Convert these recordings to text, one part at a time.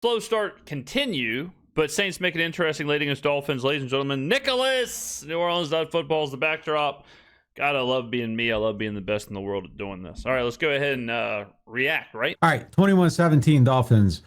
Slow start continue, but Saints make it interesting late against Dolphins. Ladies and gentlemen, Nicholas! New Orleans football is the backdrop. God, I love being me. I love being the best in the world at doing this. All right, let's go ahead and react, right? All right, 21-17 Dolphins.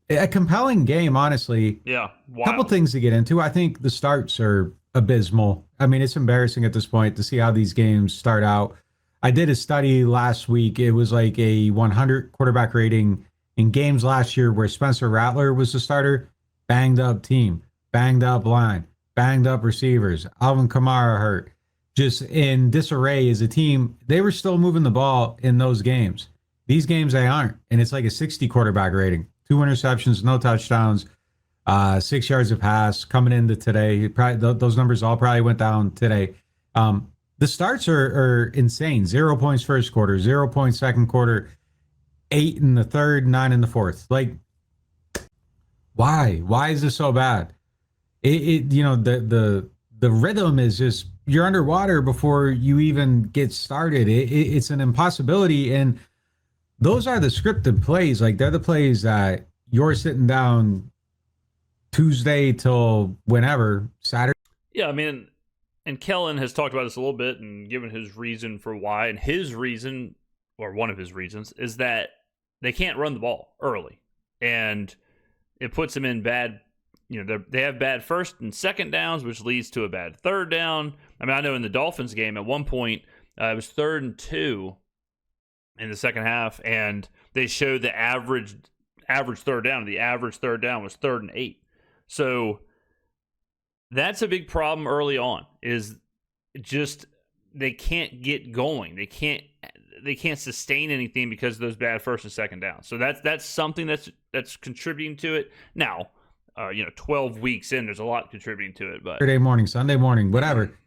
A compelling game, honestly. Yeah, a couple things to get into. I think the starts are abysmal. I mean, it's embarrassing at this point to see how these games start out. I did a study last week. It was like a 100 quarterback rating in games last year where Spencer Rattler was the starter. Banged up team, banged up line, banged up receivers. Alvin Kamara hurt. Just in disarray as a team. They were still moving the ball in those games. These games, they aren't. And it's like a 60 quarterback rating. 2 interceptions, no touchdowns, 6 yards of pass coming into today. Probably, those numbers all probably went down today. The starts are insane. 0 points first quarter, 0 points second quarter, 8 in the third, 9 in the fourth. Like, why? Why is this so bad? The rhythm is just, you're underwater before you even get started. It's an impossibility. And those are the scripted plays. Like, they're the plays that you're sitting down Tuesday till whenever, Saturday. Yeah, I mean, and Kellen has talked about this a little bit and given his reason for why. And his reason, or one of his reasons, is that they can't run the ball early. And it puts them in bad, they have bad first and second downs, which leads to a bad third down. I mean, I know in the Dolphins game at one point, it was 3rd and 2 in the second half, and they showed the average third down. The average third down was 3rd and 8. So that's a big problem early on, is just they can't get going. They can't sustain anything because of those bad first and second downs. So that's something that's contributing to it. Now, 12 weeks in, there's a lot contributing to it. But Saturday morning, Sunday morning, whatever.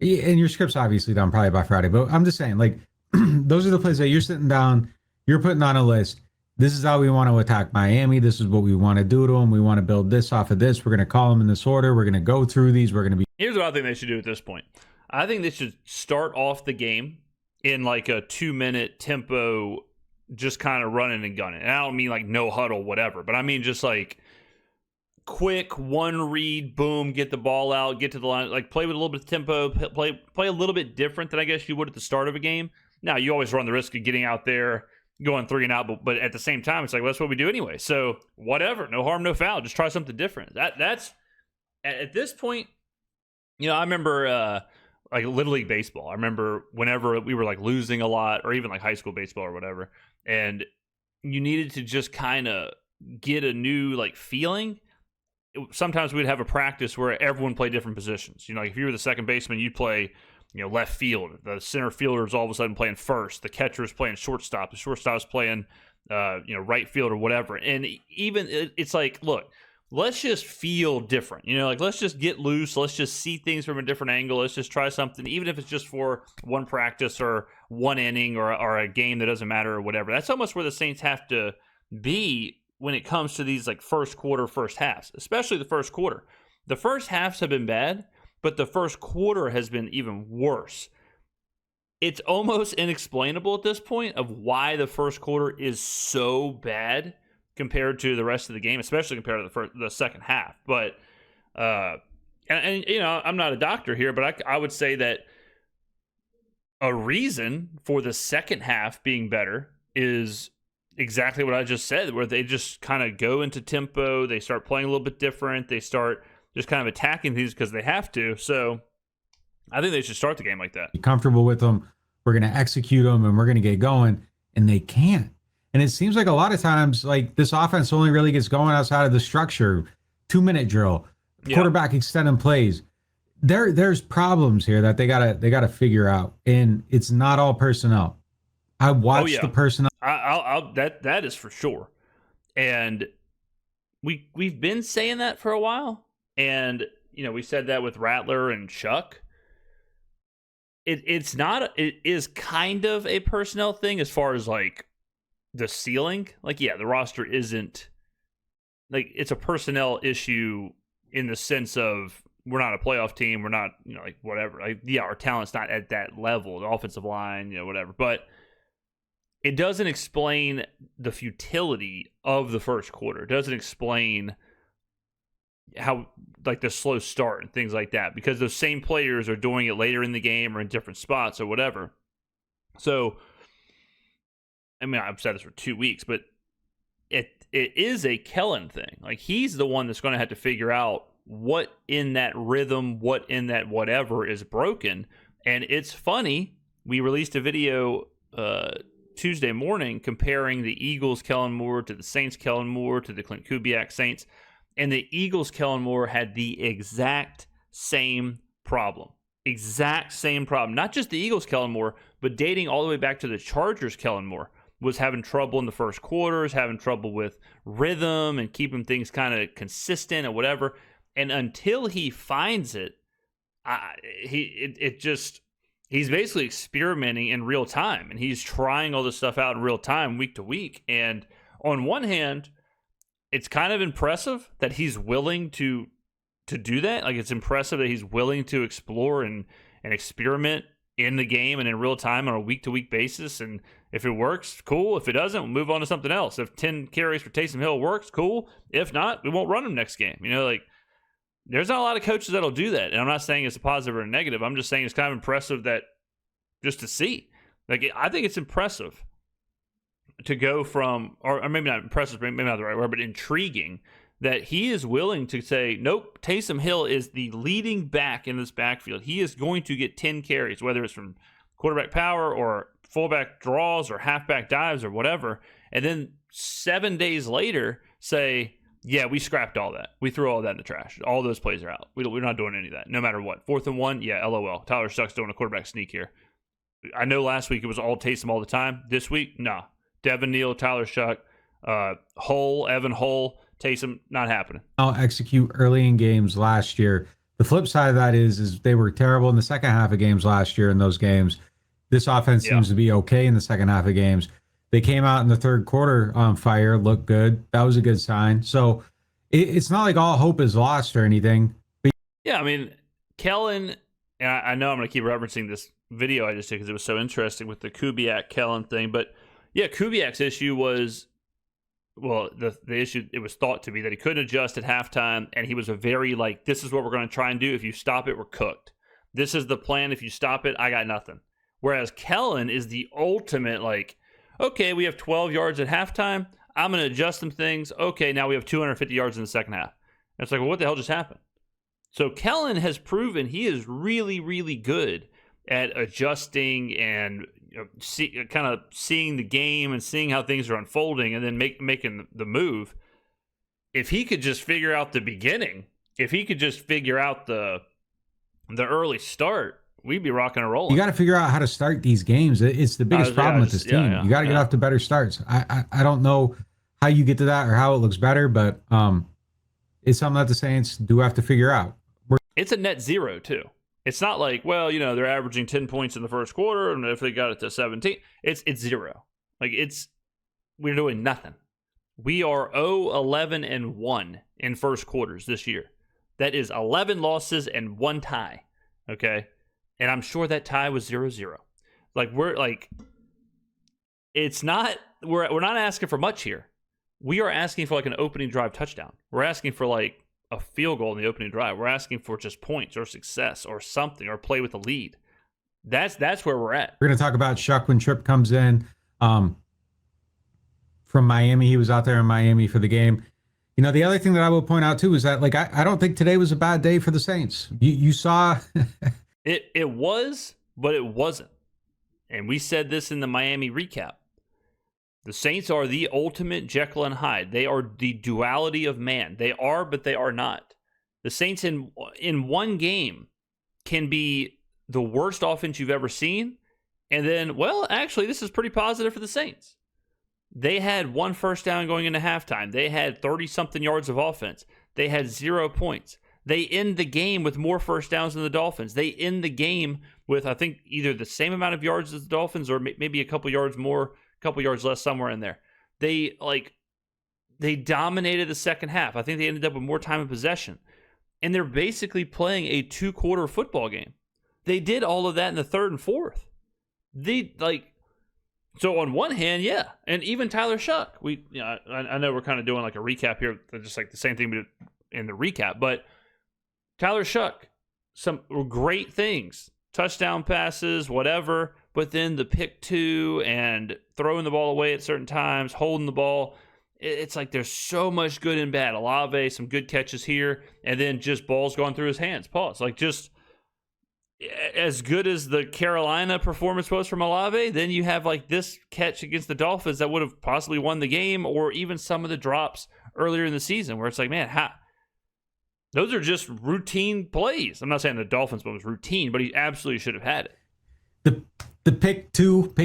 And your script's obviously done probably by Friday, but I'm just saying, like, those are the plays that you're sitting down, you're putting on a list. This is how we want to attack Miami. This is what we want to do to them. We want to build this off of this. We're going to call them in this order. We're going to go through these. We're going to be. Here's what I think they should do at this point. I think they should start off the game in like a 2-minute tempo, just kind of running and gunning. And I don't mean like no huddle, whatever, but I mean just like quick one read, boom, get the ball out, get to the line, like play with a little bit of tempo, play a little bit different than I guess you would at the start of a game. Now, you always run the risk of getting out there, going 3 and out, but at the same time, it's like, well, that's what we do anyway. So whatever, no harm, no foul. Just try something different. That's at this point, I remember like Little League baseball. I remember whenever we were like losing a lot, or even like high school baseball or whatever, and you needed to just kind of get a new like feeling. Sometimes we'd have a practice where everyone played different positions. Like if you were the second baseman, you'd play left field. The center fielder is all of a sudden playing first. The catcher is playing shortstop. The shortstop is playing, right field or whatever. And even it's like, look, let's just feel different. Like let's just get loose. Let's just see things from a different angle. Let's just try something, even if it's just for one practice or one inning or a game that doesn't matter or whatever. That's almost where the Saints have to be when it comes to these like first quarter, first halves, especially the first quarter. The first halves have been bad, but the first quarter has been even worse. It's almost inexplainable at this point of why the first quarter is so bad compared to the rest of the game, especially compared to the second half. But, I'm not a doctor here, but I would say that a reason for the second half being better is exactly what I just said, where they just kind of go into tempo. They start playing a little bit different. They start just kind of attacking these because they have to. So I think they should start the game like that. Be comfortable with them. We're going to execute them and we're going to get going. And they can't. And it seems like a lot of times, like this offense only really gets going outside of the structure. 2-minute drill, quarterback extending plays. There's problems here that they gotta figure out. And it's not all personnel. I watched the personnel. That is for sure. And we've been saying that for a while. And, we said that with Rattler and Shough. It is kind of a personnel thing as far as like the ceiling. Like, yeah, the roster isn't like, it's a personnel issue in the sense of we're not a playoff team. We're not, like whatever. Like, yeah, our talent's not at that level, the offensive line, whatever. But it doesn't explain the futility of the first quarter. It doesn't explain how, like, the slow start and things like that, because those same players are doing it later in the game or in different spots or whatever. So, I mean, I've said this for 2 weeks, but it is a Kellen thing. Like, he's the one that's going to have to figure out what in that rhythm, what in that whatever is broken. And it's funny, we released a video Tuesday morning comparing the Eagles Kellen Moore to the Saints Kellen Moore to the Clint Kubiak Saints, and the Eagles Kellen Moore had the exact same problem. Exact same problem. Not just the Eagles Kellen Moore, but dating all the way back to the Chargers Kellen Moore was having trouble in the first quarters, having trouble with rhythm and keeping things kind of consistent and whatever. And until he finds it, he's basically experimenting in real time, and he's trying all this stuff out in real time, week to week. And on one hand, it's kind of impressive that he's willing to do that. Like, it's impressive that he's willing to explore and experiment in the game and in real time on a week to week basis. And if it works, cool. If it doesn't, we'll move on to something else. If 10 carries for Taysom Hill works, cool. If not, we won't run him next game. You know, like, there's not a lot of coaches that'll do that. And I'm not saying it's a positive or a negative. I'm just saying it's kind of impressive that just to see. Like, I think it's impressive to go from, or maybe not impressive, maybe not the right word, but intriguing, that he is willing to say, nope, Taysom Hill is the leading back in this backfield. He is going to get 10 carries, whether it's from quarterback power or fullback draws or halfback dives or whatever. And then 7 days later say, yeah, we scrapped all that. We threw all that in the trash. All those plays are out. We're not doing any of that, no matter what. 4th and 1, yeah, LOL. Tyler Shough's doing a quarterback sneak here. I know last week it was all Taysom all the time. This week, nah. Devin Neal, Tyler Shough, Evan Hull, Taysom, not happening. I'll execute early in games last year. The flip side of that is they were terrible in the second half of games last year in those games. This offense seems to be okay in the second half of games. They came out in the third quarter on fire, looked good. That was a good sign. So it's not like all hope is lost or anything. But yeah, I mean, Kellen, and I know I'm going to keep referencing this video I just did because it was so interesting with the Kubiak-Kellen thing. But yeah, Kubiak's issue was, well, the issue, it was thought to be that he couldn't adjust at halftime, and he was a very, like, this is what we're going to try and do. If you stop it, we're cooked. This is the plan. If you stop it, I got nothing. Whereas Kellen is the ultimate, like, okay, we have 12 yards at halftime. I'm going to adjust some things. Okay, now we have 250 yards in the second half. And it's like, well, what the hell just happened? So Kellen has proven he is really, really good at adjusting and kind of seeing the game and seeing how things are unfolding and then making the move. If he could just figure out the beginning, if he could just figure out the early start, we'd be rocking and rolling. You got to figure out how to start these games. It's the biggest problem with this team. You got to get off to better starts. I don't know how you get to that or how it looks better, but it's something that the Saints do have to figure out. It's a net zero, too. It's not like, well, you know, they're averaging 10 points in the first quarter, and if they got it to 17, it's zero. Like, we're doing nothing. We are 0-11-1 in first quarters this year. That is 11 losses and 1 tie, okay? And I'm sure that tie was 0-0. Like, it's not, we're not asking for much here. We are asking for, like, an opening drive touchdown. We're asking for, like, a field goal in the opening drive. We're asking for just points or success or something, or play with a lead. That's where we're at. We're going to talk about Shough when Tripp comes in from Miami. He was out there in Miami for the game. You know, the other thing that I will point out too is that, like, I don't think today was a bad day for the Saints. You saw it was, but it wasn't. And we said this in the Miami recap. The Saints are the ultimate Jekyll and Hyde. They are the duality of man. They are, but they are not. The Saints in one game can be the worst offense you've ever seen. And then, well, actually, this is pretty positive for the Saints. They had 1 first down going into halftime. They had 30-something yards of offense. They had 0 points. They end the game with more first downs than the Dolphins. They end the game with, I think, either the same amount of yards as the Dolphins or maybe a couple yards more, couple yards less, somewhere in there. They dominated the second half. I think they ended up with more time of possession. And they're basically playing a 2-quarter football game. They did all of that in the third and fourth. So on one hand, yeah, and even Tyler Shough, I know we're kind of doing like a recap here, just like the same thing we did in the recap, but Tyler Shough, some great things, touchdown passes, whatever, but then the pick two and throwing the ball away at certain times, holding the ball, it's like there's so much good and bad. Olave, some good catches here, and then just balls going through his hands. Pause. Like just as good as the Carolina performance was from Olave, then you have like this catch against the Dolphins that would have possibly won the game, or even some of the drops earlier in the season where it's like, man, those are just routine plays. I'm not saying the Dolphins one was routine, but he absolutely should have had it. The pick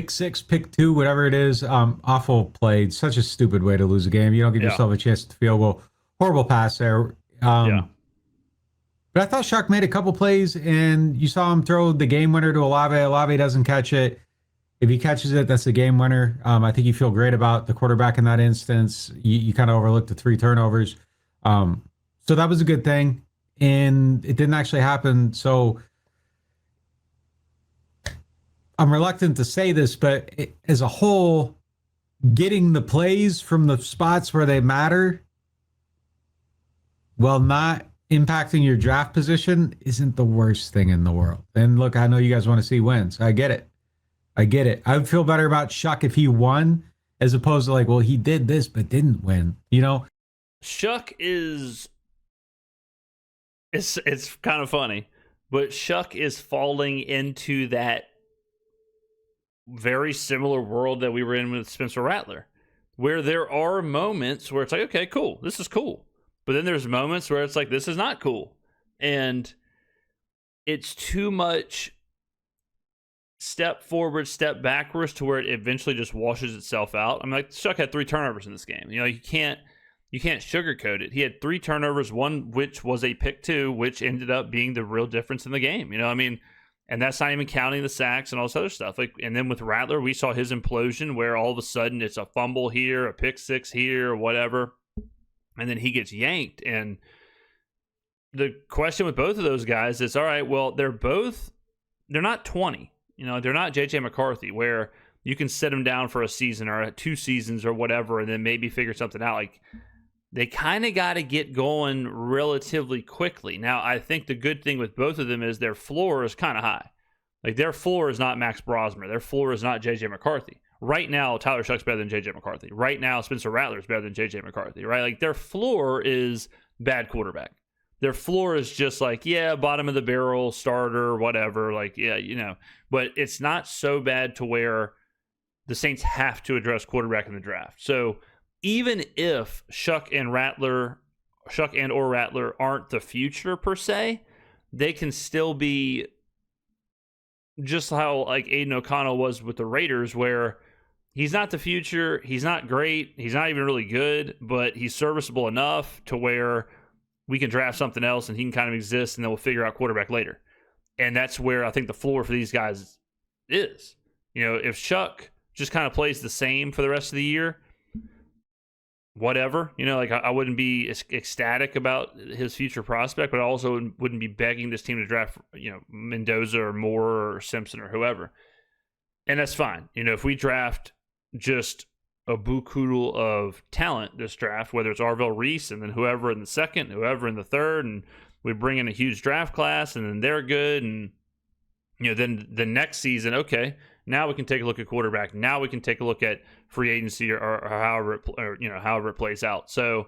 six, pick two, whatever it is, awful play. Such a stupid way to lose a game. You don't give yourself a chance to field goal. Horrible pass there. But I thought Shough made a couple plays, and you saw him throw the game winner to Olave. Olave doesn't catch it. If he catches it, that's the game winner. I think you feel great about the quarterback in that instance. You kind of overlooked the 3 turnovers. So that was a good thing, and it didn't actually happen. So I'm reluctant to say this, but as a whole, getting the plays from the spots where they matter while not impacting your draft position isn't the worst thing in the world. And look, I know you guys want to see wins. I get it. I would feel better about Shough if he won as opposed to like, well, he did this but didn't win. Shough is it's kind of funny, but Shough is falling into that very similar world that we were in with Spencer Rattler, where there are moments where it's like, okay, cool, this is cool. But then there's moments where it's like, this is not cool. And it's too much step forward, step backwards to where it eventually just washes itself out. I'm like, Shough had 3 turnovers in this game. You can't sugarcoat it. He had 3 turnovers, one which was a pick two, which ended up being the real difference in the game. And that's not even counting the sacks and all this other stuff. And then with Rattler, we saw his implosion where all of a sudden it's a fumble here, a pick 6 here, or whatever. And then he gets yanked. And the question with both of those guys is, all right, well, they're not 20. They're not J.J. McCarthy, where you can sit them down for a season or 2 seasons or whatever and then maybe figure something out. Like, they kind of got to get going relatively quickly. Now, I think the good thing with both of them is their floor is kind of high. Like, their floor is not Max Brosmer. Their floor is not J.J. McCarthy. Right now, Tyler Shough's better than J.J. McCarthy. Right now, Spencer Rattler is better than J.J. McCarthy, right? Like, their floor is bad quarterback. Their floor is just like, yeah, bottom of the barrel, starter, whatever. Like, yeah, But it's not so bad to where the Saints have to address quarterback in the draft. So even if Shough and or Rattler aren't the future per se, they can still be just how like Aiden O'Connell was with the Raiders, where he's not the future, he's not great, he's not even really good, but he's serviceable enough to where we can draft something else and he can kind of exist, and then we'll figure out quarterback later. And that's where I think the floor for these guys is. If Shough just kind of plays the same for the rest of the year, whatever, I wouldn't be ecstatic about his future prospect, but I also wouldn't be begging this team to draft, Mendoza or Moore or Simpson or whoever. And that's fine. If we draft just a buku of talent this draft, whether it's Arvell Reese and then whoever in the second, whoever in the third, and we bring in a huge draft class and then they're good, and then the next season, okay, now we can take a look at quarterback. Now we can take a look at free agency or however it plays out. So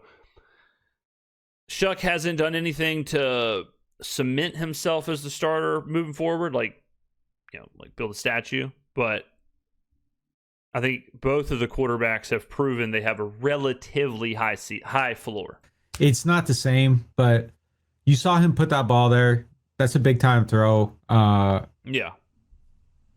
Shough hasn't done anything to cement himself as the starter moving forward, like build a statue. But I think both of the quarterbacks have proven they have a relatively high floor. It's not the same, but you saw him put that ball there. That's a big time throw. Yeah.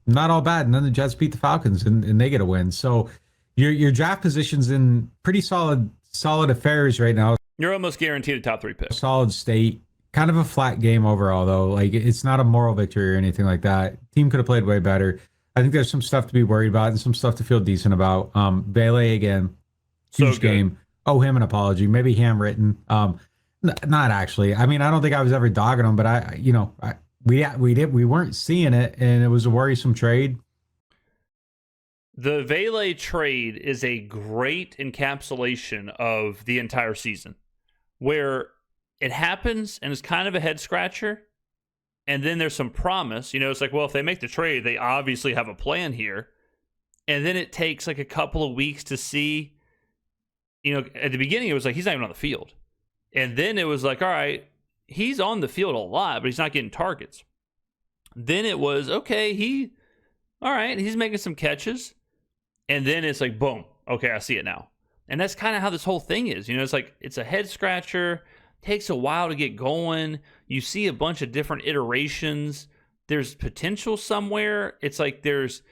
Not all bad. And then the Jets beat the Falcons and they get a win. So your draft position's in pretty solid affairs right now. You're almost guaranteed a top 3 pick. Solid state. Kind of a flat game overall, though. Like, it's not a moral victory or anything like that. Team could have played way better. I think there's some stuff to be worried about and some stuff to feel decent about. Bailey, again, huge game. Owe him an apology. Maybe handwritten. Not actually. I mean, I don't think I was ever dogging him, but we weren't seeing it, and it was a worrisome trade. The Vele trade is a great encapsulation of the entire season, where it happens and it's kind of a head scratcher, and then there's some promise. It's like, well, if they make the trade, they obviously have a plan here, and then it takes like a couple of weeks to see. At the beginning it was like he's not even on the field, and then it was like, all right, he's on the field a lot, but he's not getting targets. Then it was okay, he's making some catches. And then it's like, boom, okay, I see it now. And that's kind of how this whole thing is. It's like it's a head scratcher, takes a while to get going. You see a bunch of different iterations. There's potential somewhere. It's like there's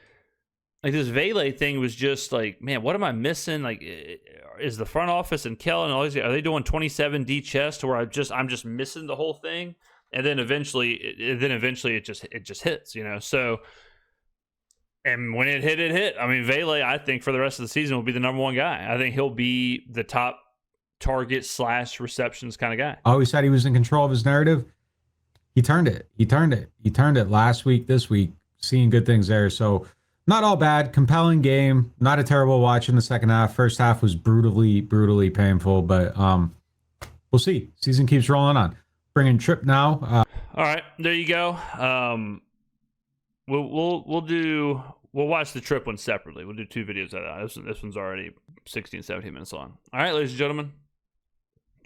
like this Vele thing was just like, man, what am I missing? Like, is the front office and Kellen are they doing 27D chess to where I'm just missing the whole thing? And then eventually it just hits. So. And when it hit. I mean, Vele, I think for the rest of the season will be the number one guy. I think he'll be the top target / receptions kind of guy. Always said he was in control of his narrative. He turned it. He turned it last week, this week, seeing good things there. So not all bad. Compelling game. Not a terrible watch in the second half. First half was brutally painful, but we'll see. Season keeps rolling on. Bringing Trip now. All right, there you go. We'll watch the Trip one separately. We'll do 2 videos of that. This one's already 16, 17 minutes long. All right, ladies and gentlemen.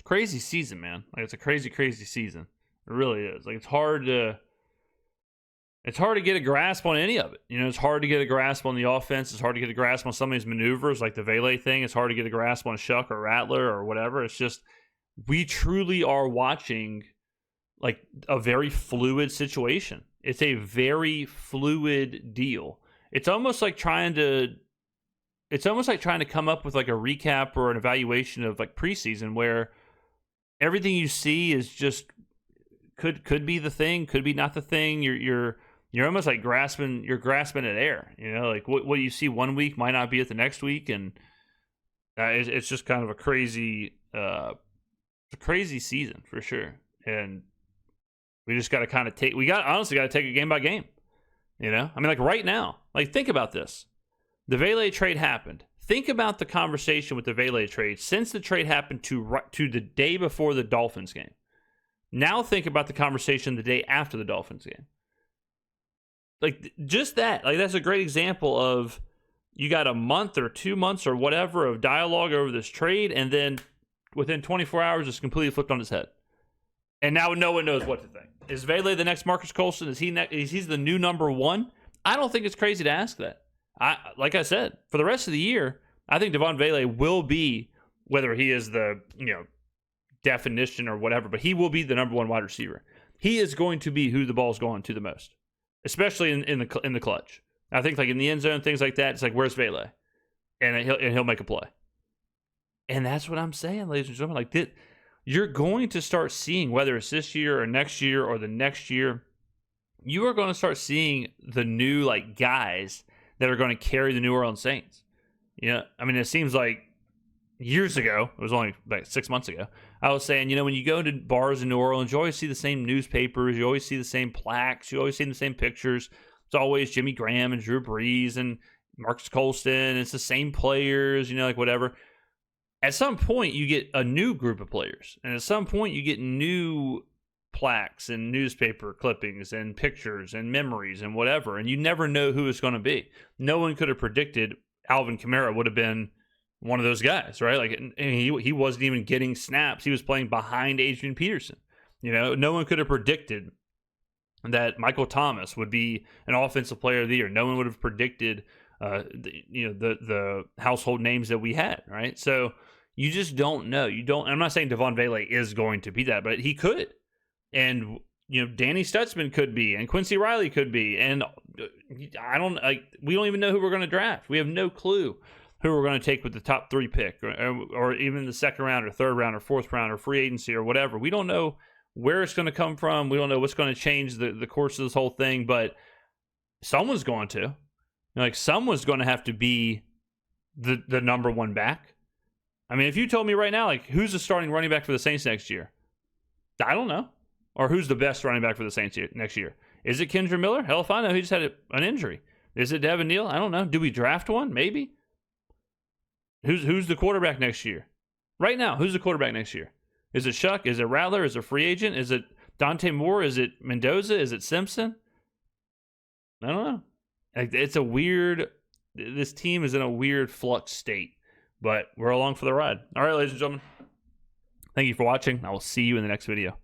Crazy season, man. Like, it's a crazy season. It really is. Like, it's hard to get a grasp on any of it. It's hard to get a grasp on the offense. It's hard to get a grasp on some of these maneuvers, like the Vele thing. It's hard to get a grasp on Shough or Rattler or whatever. It's just, we truly are watching like a very fluid situation. It's a very fluid deal. It's almost like trying to come up with like a recap or an evaluation of like preseason, where everything you see is just could be the thing, could be not the thing. You're almost like grasping at air. Like what you see one week might not be at the next week, and it's just kind of a crazy season for sure. And we just got to kind of honestly got to take it game by game. I mean, like right now, like think about this. The Vele trade happened. Think about the conversation with the Vele trade since the trade happened to the day before the Dolphins game. Now think about the conversation the day after the Dolphins game. Like just that, like that's a great example of you got a month or 2 months or whatever of dialogue over this trade, and then within 24 hours it's completely flipped on its head. And now no one knows what to think. Is Vele the next Marcus Colston? Is he's the new number one? I don't think it's crazy to ask that. Like I said, for the rest of the year, I think Devon Vele will be, whether he is the definition or whatever, but he will be the number one wide receiver. He is going to be who the ball's going to the most, especially in the clutch. I think like in the end zone, things like that. It's like, where's Vele? And he'll make a play. And that's what I'm saying, ladies and gentlemen. Like you're going to start seeing, whether it's this year or next year or the next year, you are going to start seeing the new like guys that are going to carry the New Orleans Saints. I mean, it seems like years ago, it was only like 6 months ago, I was saying, when you go to bars in New Orleans, you always see the same newspapers, you always see the same plaques, you always see the same pictures. It's always Jimmy Graham and Drew Brees and Marcus Colston. It's the same players, like whatever. At some point, you get a new group of players. And at some point, you get new plaques and newspaper clippings and pictures and memories and whatever. And you never know who it's going to be. No one could have predicted Alvin Kamara would have been one of those guys, right? Like, and he wasn't even getting snaps. He was playing behind Adrian Peterson. No one could have predicted that Michael Thomas would be an offensive player of the year. No one would have predicted the household names that we had, right? So you just don't know. I'm not saying Devon Vele is going to be that, but he could. And Danny Stutzman could be, and Quincy Riley could be, and we don't even know who we're going to draft. We have no clue who we're going to take with the top 3 pick, or even the second round or third round or fourth round or free agency or whatever. We don't know where it's going to come from. We don't know what's going to change the course of this whole thing, but someone's going to. Someone's going to have to be the number one back. I mean, if you told me right now, like, who's the starting running back for the Saints next year? I don't know. Or who's the best running back for the Saints next year? Is it Kendra Miller? Hell if I know. He just had an injury. Is it Devin Neal? I don't know. Do we draft one? Maybe. Who's the quarterback next year? Right now, who's the quarterback next year? Is it Shough? Is it Rattler? Is it a free agent? Is it Dante Moore? Is it Mendoza? Is it Simpson? I don't know. It's a weird. This team is in a weird flux state, but we're along for the ride. All right, ladies and gentlemen. Thank you for watching. I will see you in the next video.